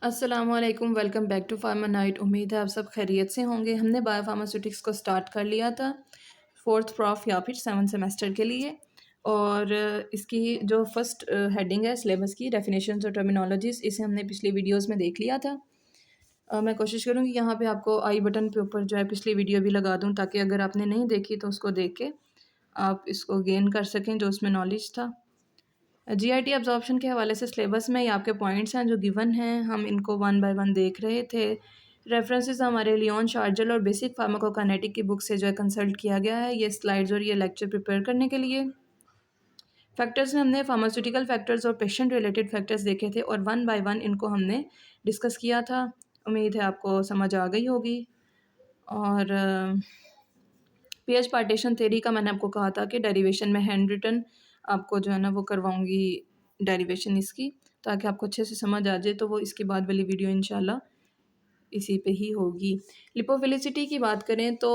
अस्सलामुअलैकुम, welcome back to Pharma Night. उम्मीद है आप सब खैरियत से होंगे। हमने बायोफार्मास्यूटिक्स को स्टार्ट कर लिया था फोर्थ प्रॉफ या फिर 7th सेमेस्टर के लिए। और इसकी जो फर्स्ट हेडिंग है सिलेबस की, डेफिनेशंस और टर्मिनोलॉजीज़, इसे हमने पिछली वीडियोस में देख लिया था। मैं कोशिश करूँगी यहाँ पे आपको आई बटन पे ऊपर जो है पिछली वीडियो भी लगा दूँ, ताकि अगर आपने नहीं देखी तो उसको देख के आप इसको गेन कर सकें जो उसमें नॉलेज था। जीआईटी एब्जॉर्प्शन के हवाले से सिलेबस में ये आपके पॉइंट्स हैं जो गिवन हैं, हम इनको वन बाय वन देख रहे थे। रेफरेंसेस हमारे लियोन शार्जल और बेसिक फार्माकोकाइनेटिक की बुक से जो है कंसल्ट किया गया है ये स्लाइड्स और ये लेक्चर प्रिपेयर करने के लिए। फैक्टर्स में हमने फार्मास्यूटिकल फैक्टर्स और पेशेंट रिलेटेड फैक्टर्स देखे थे और वन बाय वन इनको हमने डिस्कस किया था। उम्मीद है आपको समझ आ गई होगी। और पीएच पार्टीशन थ्योरी का मैंने आपको कहा था कि डेरिवेशन में हैंड रिटन आपको जो है ना वो करवाऊंगी डेरिवेशन इसकी, ताकि आपको अच्छे से समझ आ जाए। तो वो इसके बाद वाली वीडियो इंशाल्लाह इसी पे ही होगी। लिपोफिलिसिटी की बात करें तो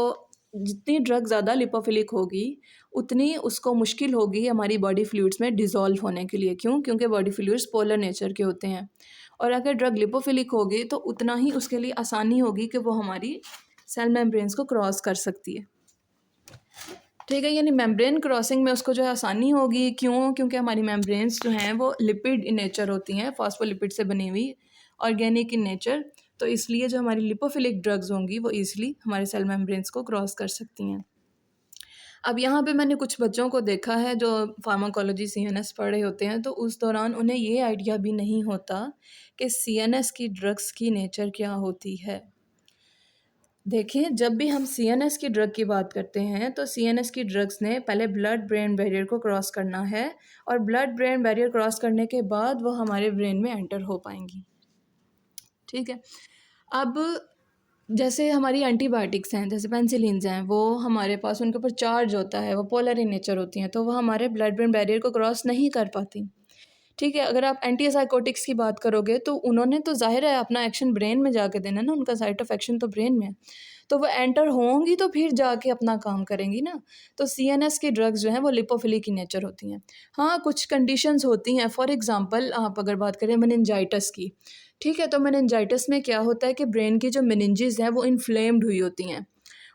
जितनी ड्रग ज़्यादा लिपोफिलिक होगी उतनी उसको मुश्किल होगी हमारी बॉडी फ्लूइड्स में डिज़ोल्व होने के लिए। क्यों? क्योंकि बॉडी फ्लूइड्स पोलर नेचर के होते हैं। और अगर ड्रग लिपोफिलिक होगी तो उतना ही उसके लिए आसानी होगी कि वो हमारी सेल मेम्ब्रेन्स को क्रॉस कर सकती है। ठीक है, यानी मेम्ब्रेन क्रॉसिंग में उसको जो है आसानी होगी। क्यों? क्योंकि हमारी मेम्ब्रेन्स जो हैं वो लिपिड इन नेचर होती हैं, फॉस्फोलिपिड से बनी हुई, ऑर्गेनिक इन नेचर। तो इसलिए जो हमारी लिपोफिलिक ड्रग्स होंगी वो ईजिली हमारे सेल मेम्ब्रेन्स को क्रॉस कर सकती हैं। अब यहाँ पे मैंने कुछ बच्चों को देखा है जो फार्माकोलॉजी सीएनएस पढ़ रहे होते हैं, तो उस दौरान उन्हें ये आइडिया भी नहीं होता कि सीएनएस की ड्रग्स की नेचर क्या होती है। देखिए, जब भी हम सीएनएस की ड्रग की बात करते हैं तो सीएनएस की ड्रग्स ने पहले ब्लड ब्रेन बैरियर को क्रॉस करना है और ब्लड ब्रेन बैरियर क्रॉस करने के बाद वो हमारे ब्रेन में एंटर हो पाएंगी। ठीक है। अब जैसे हमारी एंटीबायोटिक्स हैं, जैसे पेनिसिलिन्स हैं, वो हमारे पास उनके ऊपर चार्ज होता है, वो पोलर इन नेचर होती हैं, तो वो हमारे ब्लड ब्रेन बैरियर को क्रॉस नहीं कर पाती। ठीक है, अगर आप एंटीसाइकोटिक्स की बात करोगे तो उन्होंने तो ज़ाहिर है अपना एक्शन ब्रेन में जाके देना ना, उनका साइट ऑफ एक्शन तो ब्रेन में है। तो वो एंटर होंगी तो फिर जाके अपना काम करेंगी ना। तो सीएनएस की ड्रग्स जो हैं वो लिपोफिलिक की नेचर होती हैं। हाँ, कुछ कंडीशंस होती हैं। फॉर एग्ज़ाम्पल आप अगर बात करें मेनिंजाइटिस की, ठीक है, तो मेनिंजाइटिस में क्या होता है कि ब्रेन की जो मेनिंजेस हैं वो इन्फ्लेम्ड हुई होती हैं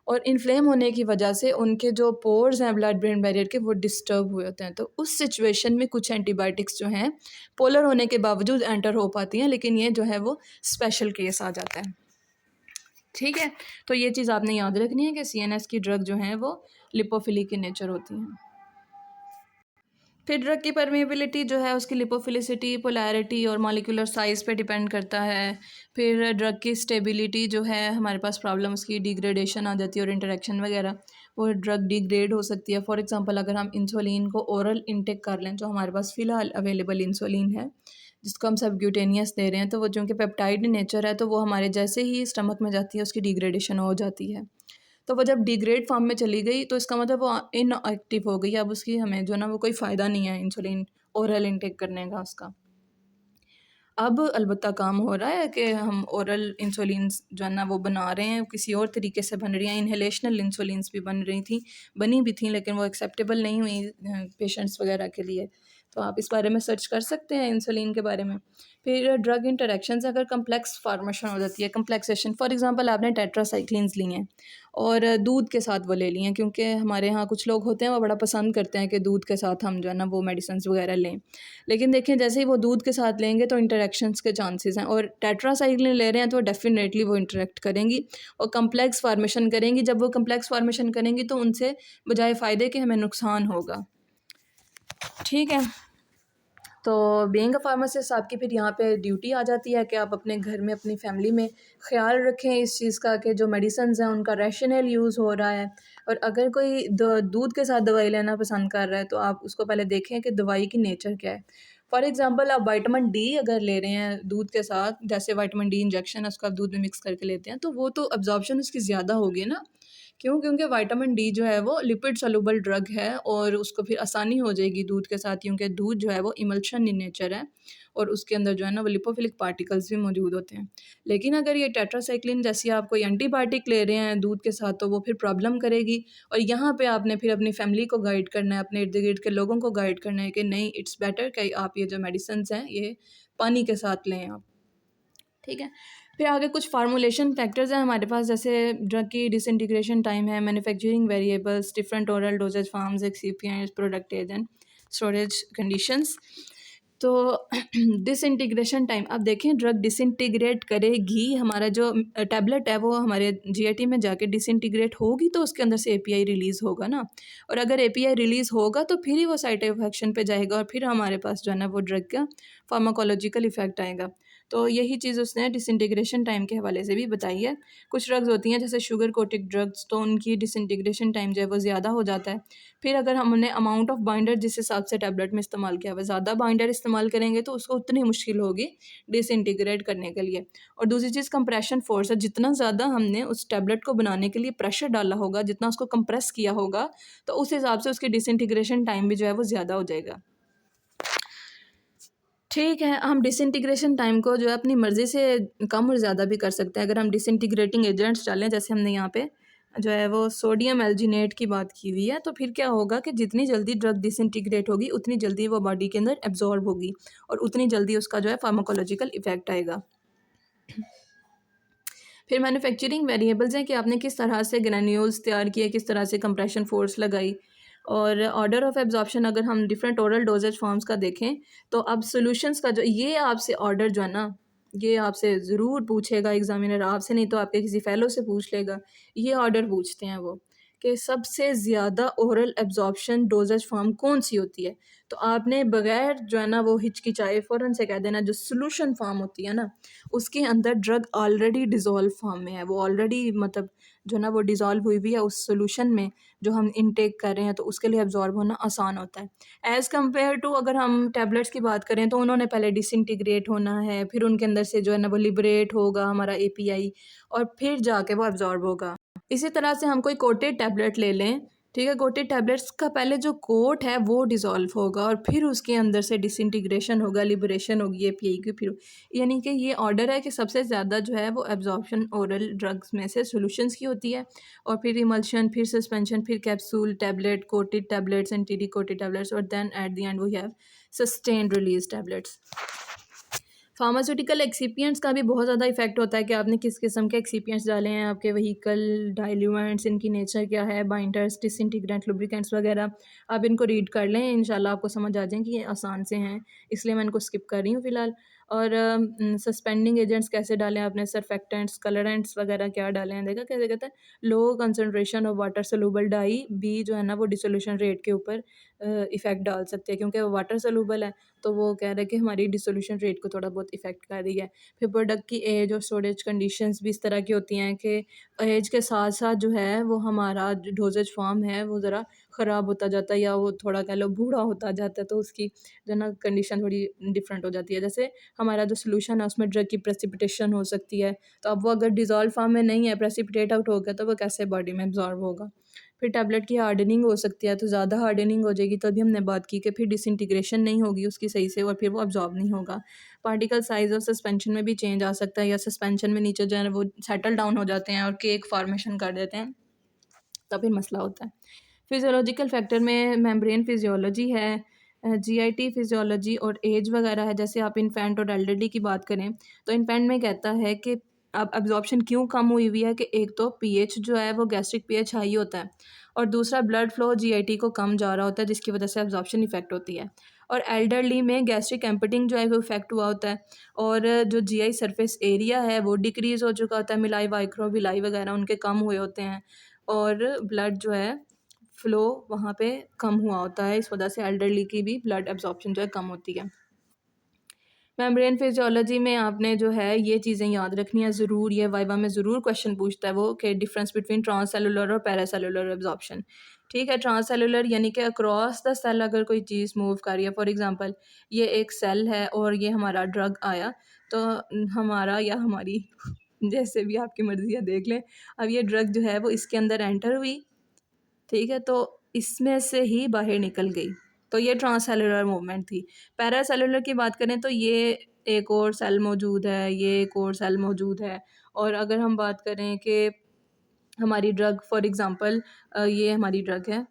और इन्फ्लेम होने की वजह से उनके जो पोर्स हैं ब्लड ब्रेन बैरियर के वो डिस्टर्ब हुए होते हैं। तो उस सिचुएशन में कुछ एंटीबायोटिक्स जो हैं पोलर होने के बावजूद एंटर हो पाती हैं, लेकिन ये जो है वो स्पेशल केस आ जाता है। ठीक है, तो ये चीज़ आपने याद रखनी है कि सीएनएस की ड्रग जो हैं वो लिपोफिलिक in नेचर होती हैं। फिर ड्रग की परमेबिलिटी जो है उसकी लिपोफिलिसिटी, पोलैरिटी और मॉलिक्यूलर साइज़ पे डिपेंड करता है। फिर ड्रग की स्टेबिलिटी जो है, हमारे पास प्रॉब्लम उसकी डिग्रेडेशन आ जाती है और इंटरेक्शन वगैरह, वो ड्रग डिग्रेड हो सकती है। फॉर एग्जांपल अगर हम इंसुलिन को ओरल इंटेक कर लें, जो हमारे पास फ़िलहाल अवेलेबल इंसुलिन है जिसको हम सबक्यूटेनियस दे रहे हैं, तो वो चूँकि पेप्टाइड इन नेचर है तो वो हमारे जैसे ही स्टमक में जाती है उसकी डिग्रेडेशन हो जाती है। तो वो जब डिग्रेड फॉर्म में चली गई तो इसका मतलब वो इनएक्टिव हो गई। अब उसकी हमें जो है ना वो कोई फ़ायदा नहीं है इंसुलिन ओरल इनटेक करने का उसका। अब अलबत्ता काम हो रहा है कि हम ओरल इंसुलिन्स जो है ना वो बना रहे हैं, किसी और तरीके से बन रही हैं। इन्हेलेशनल इंसुलिन्स भी बनी भी थी, लेकिन वो एक्सेप्टेबल नहीं हुई पेशेंट्स वगैरह के लिए। तो आप इस बारे में सर्च कर सकते हैं इंसुलिन के बारे में। फिर ड्रग इंटरेक्शंस अगर कम्प्लेक्स फार्मेशन हो जाती है, कम्प्लेक्सेशन, फॉर एग्जांपल आपने टेट्रासाइक्लिन्स ली हैं और दूध के साथ वो ले लिए हैं, क्योंकि हमारे यहाँ कुछ लोग होते हैं वो बड़ा पसंद करते हैं कि दूध के साथ हम जो है ना वो मेडिसिन वगैरह लें। लेकिन देखें, जैसे ही वो दूध के साथ लेंगे तो इंटरेक्शंस के चांसेस हैं, और टेट्रासाइक्लिन ले रहे हैं तो डेफिनेटली वो इंटरेक्ट करेंगी और कम्प्लेक्स फार्मेशन करेंगी। जब वो कम्प्लेक्स फार्मेशन करेंगी तो उनसे बजाय फ़ायदे के हमें नुकसान होगा। ठीक है, तो बीइंग अ फार्मासिस्ट आपकी फिर यहाँ पे ड्यूटी आ जाती है कि आप अपने घर में अपनी फैमिली में ख्याल रखें इस चीज़ का कि जो मेडिसिन्स हैं उनका रैशनल यूज़ हो रहा है। और अगर कोई दूध के साथ दवाई लेना पसंद कर रहा है तो आप उसको पहले देखें कि दवाई की नेचर क्या है। फॉर एग्ज़ाम्पल आप विटामिन डी अगर ले रहे हैं दूध के साथ, जैसे विटामिन डी इंजेक्शन है उसको आप दूध में मिक्स करके लेते हैं, तो वो तो अब्जॉर्प्शन उसकी ज़्यादा होगी ना। क्यों? क्योंकि विटामिन डी जो है वो लिपिड सोल्यूबल ड्रग है और उसको फिर आसानी हो जाएगी दूध के साथ, क्योंकि दूध जो है वो इमल्शन इन नेचर है और उसके अंदर जो है ना वो लिपोफिलिक पार्टिकल्स भी मौजूद होते हैं। लेकिन अगर ये टेट्रासाइक्लिन जैसी आप कोई एंटीबायोटिक ले रहे हैं दूध के साथ तो वो फिर प्रॉब्लम करेगी। और यहाँ पे आपने फिर अपनी फैमिली को गाइड करना है, अपने इर्द गिर्द के लोगों को गाइड करना है कि नहीं, इट्स बेटर कि आप ये जो मेडिसिन हैं ये पानी के साथ लें आप। ठीक है। फिर आगे कुछ फार्मूलेशन फैक्टर्स हैं हमारे पास, जैसे ड्रग की डिसइंटीग्रेशन टाइम है, manufacturing variables, different oral dosages forms, excipients, product agent, storage conditions. तो डिसइंटीग्रेशन टाइम, अब देखें ड्रग डिसइंटीग्रेट करेगी, हमारा जो टैबलेट है वो हमारे जीआईटी में जाके डिसइंटीग्रेट होगी तो उसके अंदर से एपीआई रिलीज़ होगा ना, और अगर एपीआई रिलीज़ होगा तो फिर ही वो साइट ऑफ एक्शन पे जाएगा और फिर हमारे पास जो है ना वो ड्रग का फार्माकोलॉजिकल इफेक्ट आएगा। तो यही चीज़ उसने डिसइंटीग्रेशन टाइम के हवाले से भी बताई है। कुछ ड्रग्स होती हैं जैसे शुगर कोटेड ड्रग्स, तो उनकी डिसइंटीग्रेशन टाइम जो है वो ज़्यादा हो जाता है। फिर अगर हमने अमाउंट ऑफ बाइंडर जिस हिसाब से टैबलेट में इस्तेमाल किया हुआ है, ज़्यादा बाइंडर इस्तेमाल करेंगे तो उसको उतनी मुश्किल होगी डिसइंटीग्रेट करने के लिए। और दूसरी चीज़ कंप्रेशन फोर्स है, जितना ज़्यादा हमने उस टैबलेट को बनाने के लिए प्रेशर डाला होगा, जितना उसको कंप्रेस किया होगा, तो उस हिसाब से उसकी डिसइंटीग्रेशन टाइम भी जो है वो ज़्यादा हो जाएगा। ठीक है, हम डिसइंटीग्रेशन टाइम को जो है अपनी मर्ज़ी से कम और ज़्यादा भी कर सकते हैं। अगर हम डिसइंटीग्रेटिंग एजेंट्स डालें, जैसे हमने यहाँ पे जो है वो सोडियम एल्जिनेट की बात की हुई है, तो फिर क्या होगा कि जितनी जल्दी ड्रग डिसइंटीग्रेट होगी उतनी जल्दी वो बॉडी के अंदर एब्जॉर्ब होगी और उतनी जल्दी उसका जो है फार्माकोलॉजिकल इफेक्ट आएगा। फिर मैन्युफैक्चरिंग वेरिएबल्स हैं कि आपने किस तरह से ग्रैन्यूल्स तैयार किए, किस तरह से कंप्रेशन फोर्स लगाई। और ऑर्डर ऑफ एब्जॉर्प्शन, अगर हम डिफरेंट ओरल डोजेज फॉर्म्स का देखें तो अब सॉल्यूशंस का जो ये आपसे ऑर्डर जो है ना, ये आपसे ज़रूर पूछेगा एग्जामिनर, आपसे नहीं तो आपके किसी फेलो से पूछ लेगा। ये ऑर्डर पूछते हैं वो कि सबसे ज़्यादा ओरल एब्जॉर्प्शन डोजेज फॉर्म कौन सी होती है। तो आपने बगैर जो है ना वो हिचकिचाए फ़ौरन से कह देना जो सोल्यूशन फॉर्म होती है ना, उसके अंदर ड्रग ऑलरेडी डिज़ोल्व फॉर्म में है, वो ऑलरेडी मतलब जो ना वो डिज़ोल्व हुई हुई है उस सॉल्यूशन में जो हम इनटेक कर रहे हैं, तो उसके लिए एब्जॉर्ब होना आसान होता है। एज़ कम्पेयर टू अगर हम टैबलेट्स की बात करें तो उन्होंने पहले डिसइंटीग्रेट होना है, फिर उनके अंदर से जो है ना वो लिबरेट होगा हमारा एपीआई, और फिर जाके वो एब्जॉर्ब होगा। इसी तरह से हम कोई कोटेड टैबलेट ले लें, ठीक है, कोटेड टैबलेट्स का पहले जो कोट है वो डिज़ोल्व होगा और फिर उसके अंदर से डिसइंटीग्रेशन होगा, लिबरेशन होगी एपीआई की, फिर यानी कि ये ऑर्डर है कि सबसे ज़्यादा जो है वो एब्जॉर्प्शन ओरल ड्रग्स में से सॉल्यूशंस की होती है, और फिर इमल्शन, फिर सस्पेंशन, फिर capsule, tablet, coated tablets, and TD coated tablets, और then at the end we have sustained release tablets. Pharmaceutical excipients का भी बहुत ज़्यादा इफेक्ट होता है कि आपने किस किस्म के एक्सिपिएंट्स डाले हैं, आपके व्हीकल, डाइल्यूएंट्स, इनकी नेचर क्या है, बाइंडर्स, डिसइंटीग्रेंट, लुब्रिकेंट्स वगैरह। आप इनको रीड कर लें, इंशाल्लाह आपको समझ आ जाए कि ये आसान से हैं, इसलिए मैं इनको स्किप कर रही हूँ फ़िलहाल। और सस्पेंडिंग एजेंट्स कैसे डालें आपने, सरफेक्टेंट्स, कलरेंट्स वगैरह क्या डालें हैं, देखा कैसे कहते हैं। Low concentration of water soluble dye भी जो है ना वो डिसोल्यूशन रेट के ऊपर इफ़ेक्ट डाल सकते हैं, क्योंकि वो वाटर सोलूबल है, तो वो कह रहे हैं कि हमारी डिसोल्यूशन रेट को थोड़ा बहुत इफ़ेक्ट कर रही है। फिर प्रोडक्ट की एज और स्टोरेज कंडीशंस भी इस तरह की होती हैं कि एज के साथ साथ जो है वो हमारा जो डोजेज फॉर्म है वो ज़रा ख़राब होता जाता है, या वो थोड़ा कह लो बूढ़ा होता जाता है, तो उसकी जो है ना कंडीशन थोड़ी डिफरेंट हो जाती है। जैसे हमारा जो सोल्यूशन है उसमें ड्रग की प्रेसिपिटेशन हो सकती है, तो अब वो अगर डिज़ोल्व फॉर्म में नहीं है, प्रेसिपिटेट आउट हो गया, तो वो कैसे बॉडी में एब्जॉर्ब होगा। फिर टैबलेट की हार्डनिंग हो सकती है, तो ज़्यादा हार्डनिंग हो जाएगी, तो अभी हमने बात की कि फिर डिसइंटीग्रेशन नहीं होगी उसकी सही से, और फिर वो अब्जॉर्ब नहीं होगा। पार्टिकल साइज़ और सस्पेंशन में भी चेंज आ सकता है, या सस्पेंशन में नीचे जो है वो सेटल डाउन हो जाते हैं और केक फॉर्मेशन कर देते हैं, तो फिर मसला होता है। फिजियोलॉजिकल फैक्टर में मेम्ब्रेन फिजियोलॉजी है, जीआईटी फिजियोलॉजी और एज वगैरह है। जैसे आप इन्फेंट और एल्डरली की बात करें तो इन्फेंट में कहता है कि अब एब्जॉर्प्शन क्यों कम हुई हुई है कि एक तो पीएच जो है वो गैस्ट्रिक पीएच हाई होता है, और दूसरा ब्लड फ्लो जीआईटी को कम जा रहा होता है, जिसकी वजह से एब्जॉर्प्शन इफेक्ट होती है। और एल्डरली में गैस्ट्रिक एम्पटिंग जो है वो इफेक्ट हुआ होता है, और जो जीआई सरफेस एरिया है वो डिक्रीज़ हो चुका होता है, मिलाई वाइक्रो विलाई वगैरह उनके कम हुए होते हैं, और ब्लड जो है फ़्लो वहाँ पे कम हुआ होता है, इस वजह से एल्डरली की भी ब्लड एब्जॉर्प्शन जो है कम होती है। मेम्ब्रेन फिजियोलॉजी में आपने जो है ये चीज़ें याद रखनी है ज़रूर, ये वाइवा में ज़रूर क्वेश्चन पूछता है वो कि डिफरेंस बिटवीन ट्रांससेलुलर और पैरासेलुलर एब्जॉर्प्शन। ठीक है, ट्रांससेलुलर यानी कि अक्रॉस द सेल अगर कोई चीज़ मूव कर रही है, फॉर एग्जांपल ये एक सेल है और ये हमारा ड्रग आया, तो हमारा या हमारी जैसे भी आपकी मर्ज़ी है देख लें, अब ये ड्रग जो है वो इसके अंदर एंटर हुई, ठीक है, तो इसमें से ही बाहर निकल गई, तो ये ट्रांससेलुलर मूवमेंट थी। पैरासेलुलर की बात करें तो ये एक और सेल मौजूद है, ये एक और सेल मौजूद है, और अगर हम बात करें कि हमारी ड्रग फॉर एग्ज़ाम्पल ये हमारी ड्रग है,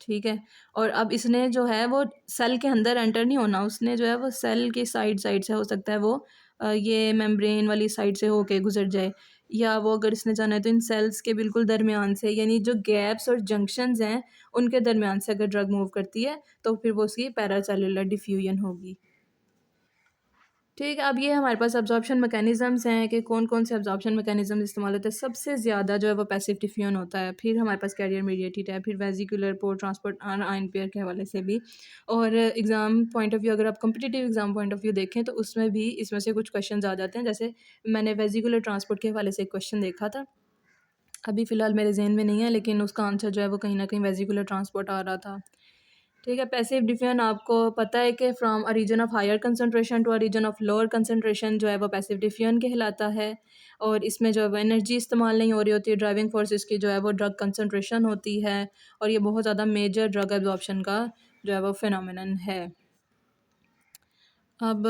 ठीक है, और अब इसने जो है वो सेल के अंदर एंटर नहीं होना, उसने जो है वो सेल की साइड साइड से हो सकता है वो ये मेम्ब्रेन वाली साइड से होके गुजर जाए, या वो अगर इसने जाना है तो इन सेल्स के बिल्कुल दरमियान से, यानी जो गैप्स और जंक्शंस हैं उनके दरमियान से अगर ड्रग मूव करती है तो फिर वो उसकी पैरासेल्युलर डिफ्यूजन होगी। ठीक है, अब ये हमारे पास अब्जॉर्प्शन मैकेनिज़म्स हैं कि कौन कौन से अब्जॉर्प्शन मैकेनिज़्म इस्तेमाल होते हैं। सबसे ज़्यादा जो है वो पैसिव डिफ्यूजन होता है, फिर हमारे पास कैरियर मीडिएटेड है, फिर vesicular, port transport ion pair के हवाले से भी। और एग्ज़ाम पॉइंट ऑफ व्यू, अगर आप competitive exam point of view देखें तो उसमें भी इसमें से कुछ क्वेश्चन आ जाते हैं। जैसे मैंने वेसिकुलर ट्रांसपोर्ट के हवाले से एक क्वेश्चन देखा था, अभी फ़िलहाल मेरे जहन में नहीं है, लेकिन उसका आंसर जो है वो कहीं ना कहीं वेसिकुलर ट्रांसपोर्ट आ रहा था। ठीक है, पैसिव डिफ्यूजन आपको पता है कि from a region of higher concentration to a region of lower concentration जो है वो पैसिव डिफ्यूजन कहलाता है। और इसमें जो है वो एनर्जी इस्तेमाल नहीं हो रही होती है, ड्राइविंग फोर्स इसकी जो है वो ड्रग कंसंट्रेशन होती है। और ये बहुत ज़्यादा मेजर ड्रग एब्जॉर्प्शन का जो है वो फिनोमिनन है। अब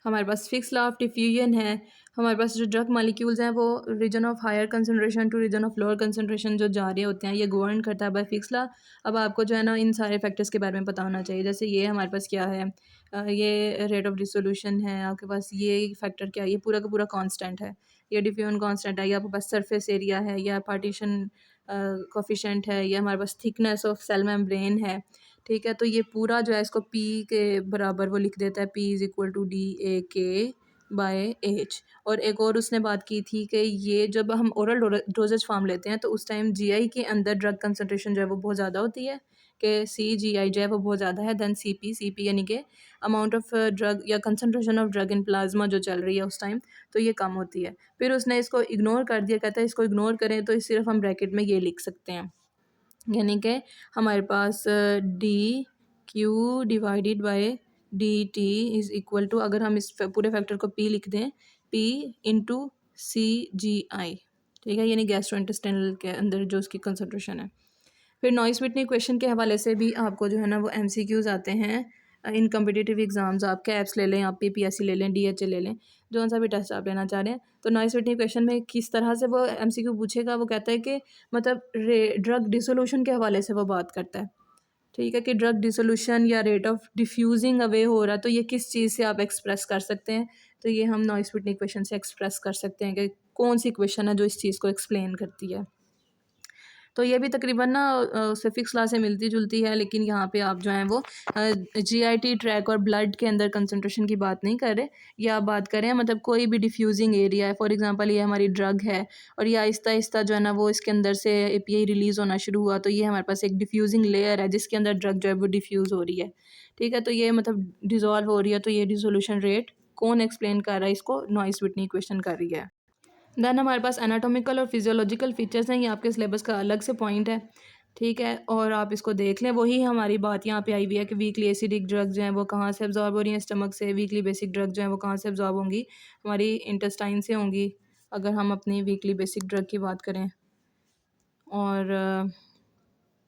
हमारे पास फिक्स लॉ ऑफ डिफ्यूजन है। हमारे पास जो ड्रग मॉलिक्यूल्स हैं वो region of higher concentration to region of lower concentration जो जा रहे होते हैं, ये गवर्न करता है बाय फिक्स लॉ। अब आपको जो है ना इन सारे फैक्टर्स के बारे में पता होना चाहिए। जैसे ये हमारे पास क्या है, ये रेट ऑफ डिसोल्यूशन है, आपके पास ये फैक्टर क्या है, ये पूरा का पूरा कांस्टेंट है, ये डिफ्यूजन कांस्टेंट है, ये आपके पास सरफेस एरिया है, या पार्टीशन कोफिशेंट है, ये हमारे पास थिकनेस ऑफ सेल मेम्ब्रेन है। ठीक है, तो ये पूरा जो है इसको पी के बराबर वो लिख देता है, P is equal to D A K by H. और एक और उसने बात की थी कि ये जब हम ओरल डोजेज फार्म लेते हैं तो उस टाइम जीआई के अंदर ड्रग कंसंट्रेशन जो है वो बहुत ज़्यादा होती है, कि सी जी आई जो है वो बहुत ज़्यादा है देन सी पी, यानी कि अमाउंट ऑफ ड्रग या concentration of drug in plasma जो चल रही है उस टाइम, तो ये कम होती है। फिर उसने इसको इग्नोर कर दिया, कहता है इसको इग्नोर करें तो सिर्फ हम ब्रैकेट में ये लिख सकते हैं, यानी कि हमारे पास D Q divided by D T is equal to, अगर हम इस पूरे फैक्टर को पी लिख दें, पी इंटू सी जी आई। ठीक है, यानी गैस्ट्रोइंटेस्टाइनल के अंदर जो उसकी कंसंट्रेशन है। फिर नॉइस व्हिटनी क्वेश्चन के हवाले से भी आपको जो है ना वो एमसीक्यूज़ आते हैं इन कम्पिटिटिव एग्जाम्स। आप कैप्स ले लें, आप पीपीएससी ले लें, डीएचए ले लें, जो सा भी टेस्ट आप लेना चाह रहे हैं। तो नॉइस व्हिटनी क्वेश्चन में किस तरह से वो एमसीक्यू पूछेगा, वो कहता है कि मतलब ड्रग डिसोल्यूशन के हवाले से वो बात करता है। ठीक है, कि ड्रग डिसोल्यूशन या रेट ऑफ डिफ्यूजिंग अवे हो रहा है, तो ये किस चीज़ से आप एक्सप्रेस कर सकते हैं। तो ये हम नॉइस व्हिटनी क्वेश्चन से एक्सप्रेस कर सकते हैं कि कौन सी क्वेश्चन है जो इस चीज़ को एक्सप्लेन करती है। तो ये भी तकरीबन ना उससे फिक्स क्लास से मिलती-जुलती है, लेकिन यहाँ पे आप जो हैं वो जीआईटी ट्रैक और ब्लड के अंदर कंसंट्रेशन की बात नहीं कर रहे। ये आप बात कर रहे हैं मतलब कोई भी डिफ्यूजिंग एरिया है, फॉर एग्जांपल ये हमारी ड्रग है और ये आहिस्ता-आहिस्ता जो है ना वो इसके अंदर से एपीआई रिलीज़ होना शुरू हुआ, तो ये हमारे पास एक डिफ्यूजिंग लेयर है जिसके अंदर ड्रग जो है वो डिफ्यूज़ हो रही है। ठीक है, तो ये मतलब डिज़ॉल्व हो रही है, तो ये डिसोल्यूशन रेट कौन एक्सप्लेन कर रहा है इसको, नॉइस व्हिटनी क्वेश्चन कर रही है। देन हमारे पास एनाटॉमिकल और फिजियोलॉजिकल फीचर्स हैं, ये आपके सिलेबस का अलग से पॉइंट है। ठीक है, और आप इसको देख लें, वही हमारी बात यहाँ पे आई हुई है कि वीकली एसिडिक ड्रग जो हैं वो कहाँ से एब्जॉर्ब हो रही हैं स्टमक से, वीकली बेसिक ड्रग जो हैं वो कहाँ से एब्जॉर्ब होंगी, हमारी इंटेस्टाइन से होंगी अगर हम अपनी वीकली बेसिक ड्रग की बात करें। और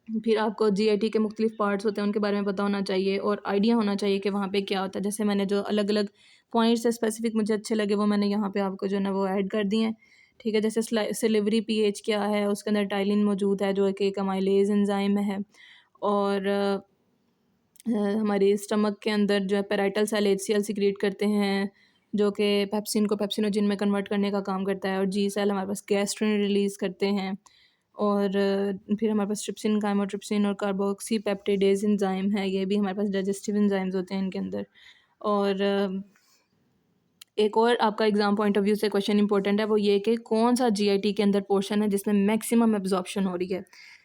फिर आपको जीआईटी के मुख्तलिफ पार्ट्स होते हैं उनके बारे में पता होना चाहिए और आइडिया होना चाहिए कि वहाँ पे क्या होता है। जैसे मैंने जो अलग अलग पॉइंट्स है स्पेसिफिक मुझे अच्छे लगे वो मैंने यहाँ पे आपको जो है ना वो ऐड कर दिए हैं। ठीक है, जैसे सिलिवरी पीएच क्या है, उसके अंदर टाइलिन मौजूद है जो कि एक अमाइलेज एंजाइम है। और हमारे स्टमक के अंदर जो है पेराइटल सेल एचसीएल सिक्रीट करते हैं जो कि पेप्सिन को पेप्सिनोजिन में कन्वर्ट करने का काम करता है, और जी सेल हमारे पास गैस्ट्रिन रिलीज़ करते हैं। और फिर हमारे पास ट्रिप्सिन, काइमोट्रिप्सिन और कार्बोक्सी पेप्टिडेज एंजाइम है, ये भी हमारे पास डाइजेस्टिव एंजाइम्स होते हैं इनके अंदर। और एक और आपका एग्जाम पॉइंट ऑफ व्यू से क्वेश्चन इंपॉर्टेंट है, वो ये कि कौन सा जीआईटी के अंदर पोर्शन है जिसमें मैक्सिमम एब्जॉर्प्शन हो रही है।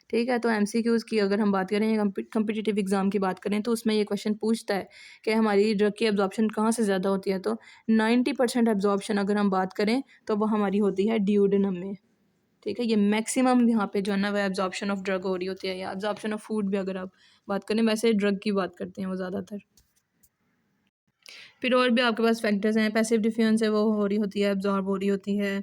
ठीक है, तो एमसीक्यूज़ की अगर हम बात करें, कम्पिटिटिव एग्जाम की बात करें, तो उसमें ये क्वेश्चन पूछता है कि हमारी ड्रग की एब्जॉर्प्शन कहाँ से ज़्यादा होती है। तो 90% एब्जॉर्प्शन अगर हम बात करें तो वो हमारी होती है ड्यूडेनम में। ठीक है, ये मैक्सिमम यहाँ पे जो है ना वो एब्जॉर्प्शन ऑफ ड्रग हो रही होती है, या एब्जॉर्प्शन ऑफ फूड भी अगर आप बात करें, वैसे ड्रग की बात करते हैं वो ज़्यादातर। फिर और भी आपके पास फैक्टर्स हैं, पैसिव डिफ्यूजन से वो हो रही होती है, एब्जॉर्ब हो रही होती है,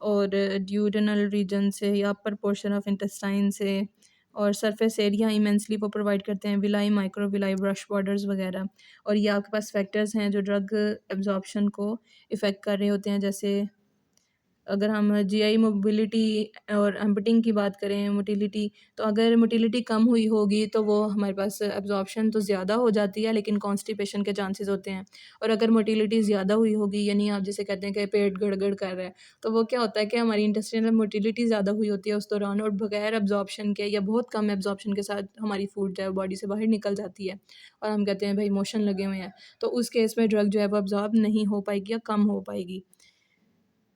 और ड्यूडेनल रीजन से या अपर पोर्शन ऑफ इंटेस्टाइन से, और सरफेस एरिया इमेंसली वो प्रोवाइड करते हैं, villi, micro villi, brush borders वगैरह। और ये आपके पास फैक्टर्स हैं जो ड्रग एब्जॉर्प्शन को इफ़ेक्ट कर रहे होते हैं, जैसे अगर हम जीआई मोबिलिटी और एम्पटिंग की बात करें, मोटिलिटी, तो अगर मोटिलिटी कम हुई होगी तो वो हमारे पास एब्जॉर्प्शन तो ज़्यादा हो जाती है लेकिन कॉन्स्टिपेशन के चांसेस होते हैं। और अगर मोटिलिटी ज़्यादा हुई होगी, यानी आप जिसे कहते हैं कि पेट गड़गड़ कर रहा है, तो वो क्या होता है कि हमारी इंटेस्टाइनल मोटिलिटी ज़्यादा हुई होती है उस दौरान, और बगैर एब्जॉर्प्शन के या बहुत कम एब्जॉर्प्शन के साथ हमारी फूड जो है बॉडी से बाहर निकल जाती है, और हम कहते हैं भाई मोशन लगे हुए हैं, तो उस केस में ड्रग जो है वो एब्जॉर्ब नहीं हो पाएगी या कम हो पाएगी।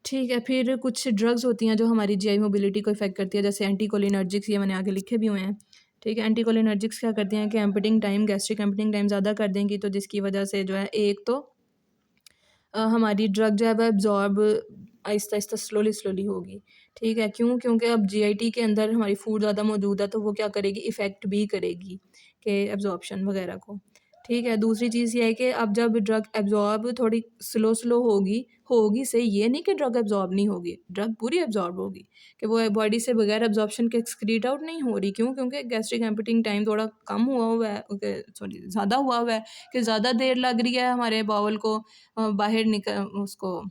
ठीक है, फिर कुछ ड्रग्स होती हैं जो हमारी जीआई मोबिलिटी को इफ़ेक्ट करती है, जैसे एंटीकोलिनर्जिक्स, ये मैंने आगे लिखे भी हुए हैं। ठीक है, एंटीकोलिनर्जिक्स क्या करती हैं कि emptying time, gastric emptying time ज़्यादा कर देंगी, तो जिसकी वजह से जो है एक तो हमारी ड्रग जो है वो एब्जॉर्ब आहिस्ता-आहिस्ता स्लोली होगी। ठीक है, क्यों? क्योंकि अब जीआईटी के अंदर हमारी फूड ज़्यादा मौजूद है, तो वो क्या करेगी, इफ़ेक्ट भी करेगी कि एब्जॉर्प्शन वगैरह को। ठीक है, दूसरी चीज़ ये है कि अब जब ड्रग एब्जॉर्ब थोड़ी स्लो होगी, होगी सही, ये नहीं कि ड्रग एब्जॉर्ब नहीं होगी, ड्रग पूरी एब्जॉर्ब होगी, कि वो बॉडी से बगैर एब्जॉर्प्शन के एक्सक्रीट आउट नहीं हो रही। क्यों? क्योंकि गैस्ट्रिक एम्पटिंग टाइम थोड़ा कम हुआ है, सॉरी ज़्यादा हुआ है, कि ज़्यादा देर लग रही है हमारे बाउल को बाहर उसको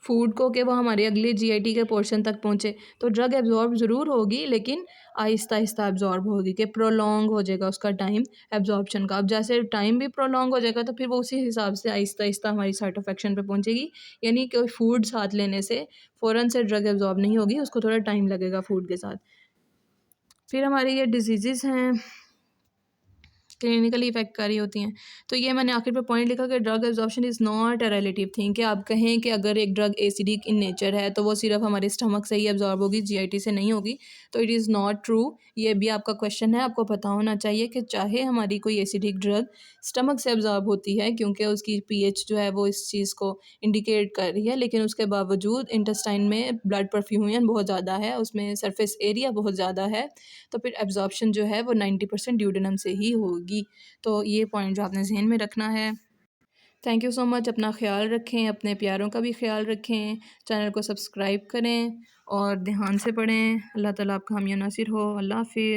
फूड को, कि वो हमारे अगले जीआईटी के पोर्शन तक पहुँचे। तो ड्रग एब्ज़ॉर्ब ज़रूर होगी लेकिन आहिस्ता-आहिस्ता एब्ज़ॉर्ब होगी, कि प्रोलॉन्ग हो जाएगा उसका टाइम एब्ज़ॉर्प्शन का। अब जैसे टाइम भी प्रोलॉन्ग हो जाएगा तो फिर वो उसी हिसाब से आहिस्ता-आहिस्ता हमारी साइट ऑफ एक्शन पे पहुँचेगी। यानी कोई फूड साथ लेने से फ़ौरन से ड्रग एब्ज़ॉर्ब नहीं होगी, उसको थोड़ा टाइम लगेगा फूड के साथ। फिर हमारे ये डिसीज़ेज़ हैं, क्लिनिकली इफ़ेक्टकारी होती हैं। तो ये मैंने आखिर पे पॉइंट लिखा कि drug absorption is not a relative thing, कि आप कहें कि अगर एक ड्रग एसिडिक इन नेचर है तो वो सिर्फ हमारे स्टमक से ही एब्ज़ॉर्ब होगी, जीआईटी से नहीं होगी, तो इट इज़ नॉट ट्रू। ये भी आपका क्वेश्चन है, आपको पता होना चाहिए कि चाहे हमारी कोई एसिडिक ड्रग स्टमक से एब्ज़ॉर्ब होती है क्योंकि उसकी पीएच जो है वो इस चीज़ को इंडिकेट कर रही है, लेकिन उसके बावजूद इंटेस्टाइन में ब्लड परफ्यूजन बहुत ज़्यादा है, उसमें सरफेस एरिया बहुत ज़्यादा है, तो फिर एब्ज़ॉर्प्शन जो है वो 90% ड्यूडेनम से ही होगी। तो ये पॉइंट जो आपने ज़हन में रखना है। थैंक यू सो मच, अपना ख़्याल रखें, अपने प्यारों का भी ख़्याल रखें, चैनल को सब्सक्राइब करें और ध्यान से पढ़ें। अल्लाह ताला आपका हामी नासिर हो। अल्लाह हाफ़िज़।